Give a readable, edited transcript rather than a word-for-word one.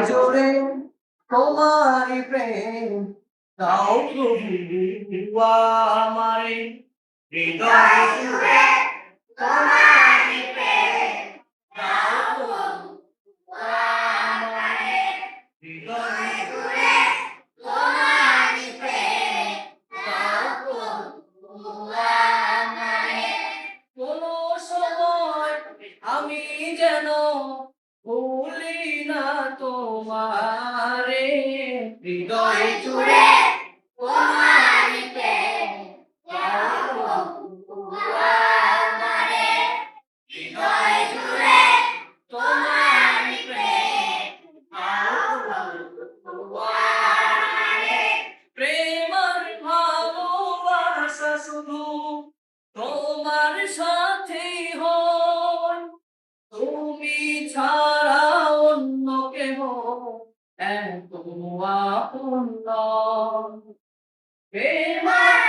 জুড়ে তোমারই প্রেম দাও প্রভু আমারে হৃদয় জুড়ে তোমারই প্রেম দাও প্রভু আমারে হৃদয় জুড়ে তোমারই প্রেম দাও প্রভু আমারে কোনো সময় আমি যেন ভুলি না তোমারে হৃদয় জুড়ে তোমারই প্রেম দাও প্রভু আমারে হৃদয় জুড়ে তোমারই প্রেম দাও প্রভু আমারে প্রেম আর ভালোবাসা শুধু তোমার সাথেই হয় তুমি ছাড়া অন্য কেহ এত আপন নয়। প্রেম আর